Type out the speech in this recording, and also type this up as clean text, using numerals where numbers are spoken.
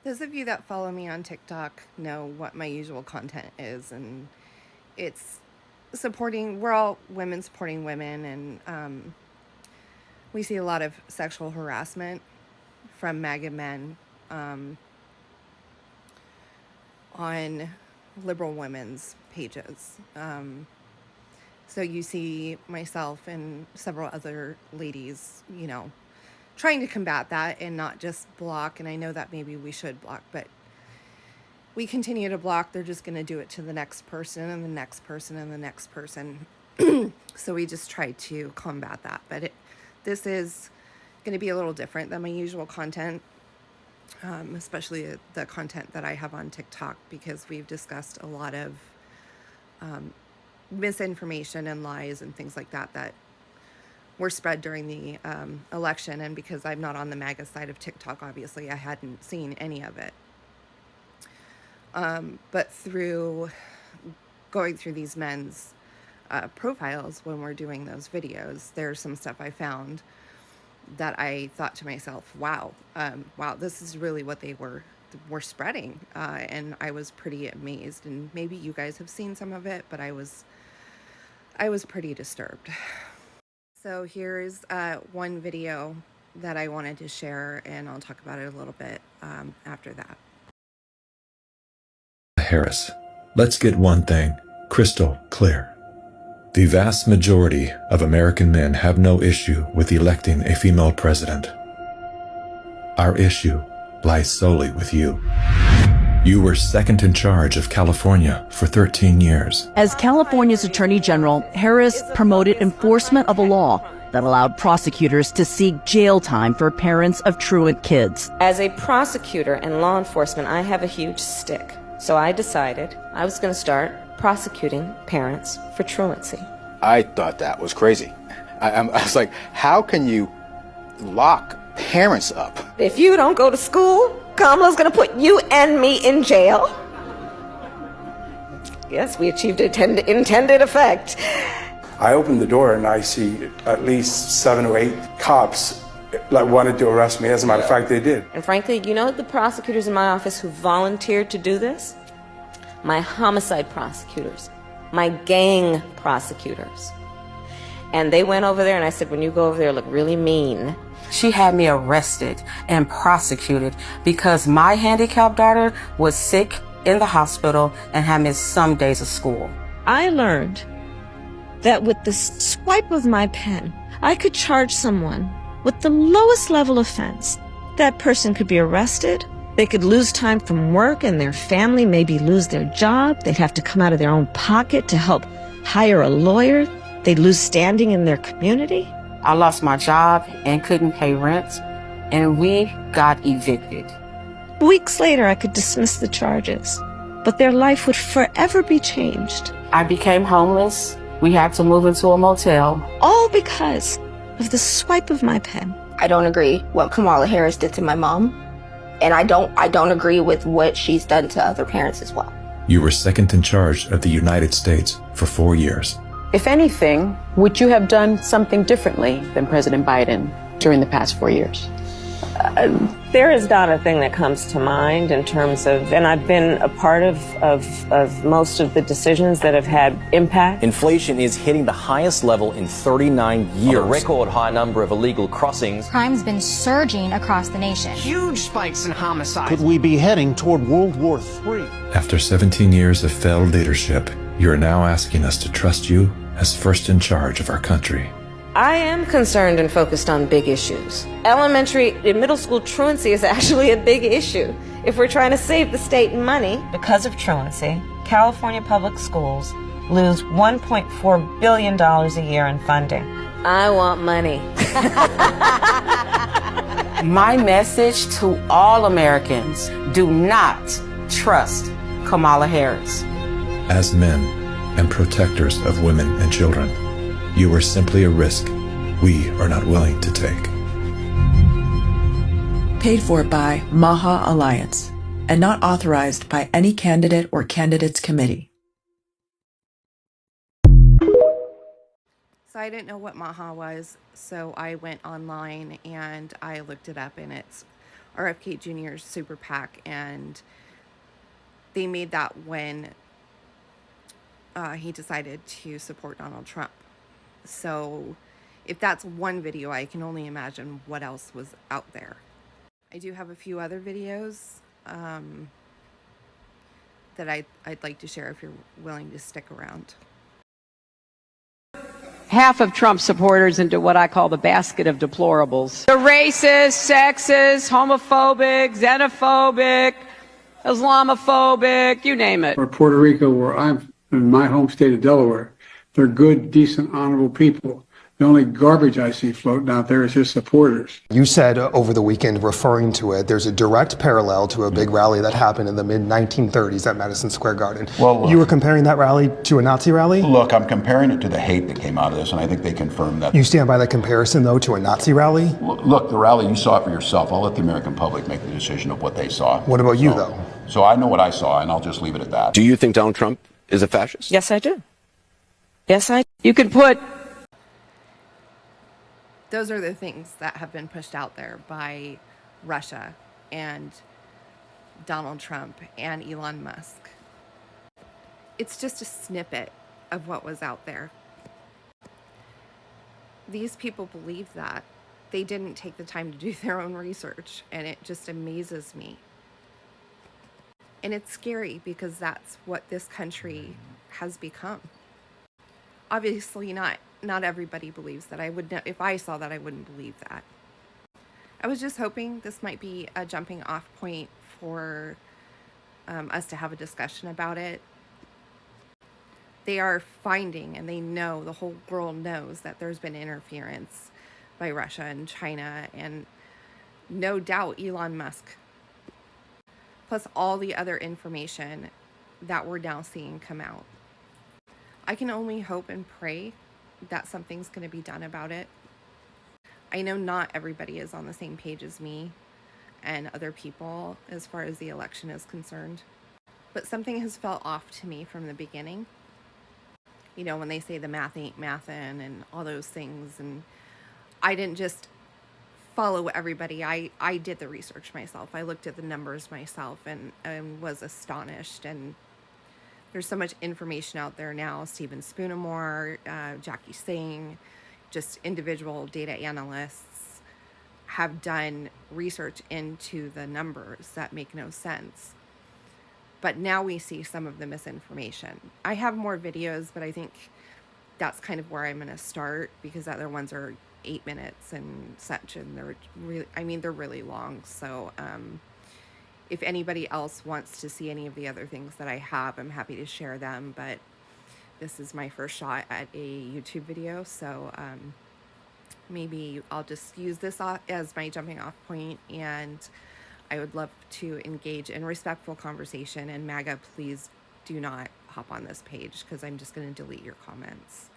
Those of you that follow me on TikTok know what my usual content is, and it's we're all women supporting women, and we see a lot of sexual harassment from MAGA men on liberal women's pages. So you see myself and several other ladies, trying to combat that and not just block. And I know that maybe we should block, but we continue to block. They're just going to do it to the next person and the next person and the next person. So we just try to combat that. But this is going to be a little different than my usual content, especially the content that I have on TikTok, because we've discussed a lot of misinformation and lies and things like that were spread during the election. And because I'm not on the MAGA side of TikTok, obviously I hadn't seen any of it. But through going through these men's profiles when we're doing those videos, there's some stuff I found that I thought to myself, wow, this is really what they were spreading. And I was pretty amazed. And maybe you guys have seen some of it, but I was pretty disturbed. So here's one video that I wanted to share, and I'll talk about it a little bit after that. Harris, let's get one thing crystal clear. The vast majority of American men have no issue with electing a female president. Our issue lies solely with you. You were second in charge of California for 13 years. As California's Attorney General, Harris promoted enforcement of a law that allowed prosecutors to seek jail time for parents of truant kids. As a prosecutor and law enforcement, I have a huge stick. So I decided I was going to start prosecuting parents for truancy. I thought that was crazy. I was like, how can you lock parents up? If you don't go to school, Kamala's going to put you and me in jail. Yes, we achieved intended effect. I opened the door and I see at least 7 or 8 cops wanted to arrest me. As a matter of fact, they did. And frankly, you know the prosecutors in my office who volunteered to do this? My homicide prosecutors, my gang prosecutors. And they went over there and I said, when you go over there, look really mean. She had me arrested and prosecuted because my handicapped daughter was sick in the hospital and had missed some days of school. I learned that with the swipe of my pen, I could charge someone with the lowest level offense. That person could be arrested. They could lose time from work and their family maybe lose their job. They'd have to come out of their own pocket to help hire a lawyer. They'd lose standing in their community. I lost my job and couldn't pay rent, and we got evicted. Weeks later, I could dismiss the charges, but their life would forever be changed. I became homeless. We had to move into a motel. All because of the swipe of my pen. I don't agree what Kamala Harris did to my mom, and I don't agree with what she's done to other parents as well. You were second in charge of the United States for 4 years. If anything, would you have done something differently than President Biden during the past 4 years? There is not a thing that comes to mind in terms of, and I've been a part of most of the decisions that have had impact. Inflation is hitting the highest level in 39 years. A record high number of illegal crossings. Crime's been surging across the nation. Huge spikes in homicide. Could we be heading toward World War III? After 17 years of failed leadership, you are now asking us to trust you as first in charge of our country. I am concerned and focused on big issues. Elementary and middle school truancy is actually a big issue. If we're trying to save the state money. Because of truancy, California public schools lose $1.4 billion a year in funding. I want money. My message to all Americans, do not trust Kamala Harris. As men and protectors of women and children, you are simply a risk we are not willing to take. Paid for by MAGA Alliance and not authorized by any candidate or candidates committee. So I didn't know what MAGA was, so I went online and I looked it up, and it's RFK Jr.'s super PAC, and they made that when he decided to support Donald Trump. So if that's one video, I can only imagine what else was out there. I do have a few other videos that I'd like to share if you're willing to stick around. Half of Trump supporters into what I call the basket of deplorables. They're racist, sexist, homophobic, xenophobic, Islamophobic, you name it. Or Puerto Rico, where I'm in my home state of Delaware, they're good, decent, honorable people. The only garbage I see floating out there is his supporters. You said over the weekend, referring to it, there's a direct parallel to a big rally that happened in the mid-1930s at Madison Square Garden. Well, look, you were comparing that rally to a Nazi rally? Look, I'm comparing it to the hate that came out of this, and I think they confirmed that. You stand by that comparison, though, to a Nazi rally? Look, the rally, you saw it for yourself. I'll let the American public make the decision of what they saw. What about you, though? So I know what I saw, and I'll just leave it at that. Do you think Donald Trump is a fascist? Yes, I do. Yes, I do. You can put... Those are the things that have been pushed out there by Russia and Donald Trump and Elon Musk. It's just a snippet of what was out there. These people believe that. They didn't take the time to do their own research, and it just amazes me. And it's scary because that's what this country has become. Obviously not everybody believes that. If I saw that, I wouldn't believe that. I was just hoping this might be a jumping off point for us to have a discussion about it. They are finding, and they know, the whole world knows that there's been interference by Russia and China, and no doubt Elon Musk, plus all the other information that we're now seeing come out. I can only hope and pray that something's going to be done about it. I know not everybody is on the same page as me and other people as far as the election is concerned, but something has felt off to me from the beginning. You know, when they say the math ain't mathin' and all those things, and I didn't just follow everybody. I did the research myself. I looked at the numbers myself and was astonished. And there's so much information out there now. Stephen Spoonamore, Jackie Singh, just individual data analysts have done research into the numbers that make no sense. But now we see some of the misinformation. I have more videos, but I think that's kind of where I'm going to start, because other ones are 8 minutes and such, and they're really long. So if anybody else wants to see any of the other things that I have, I'm happy to share them, but this is my first shot at a YouTube video, so maybe I'll just use this as my jumping off point, and I would love to engage in respectful conversation. And MAGA, please do not hop on this page, because I'm just going to delete your comments.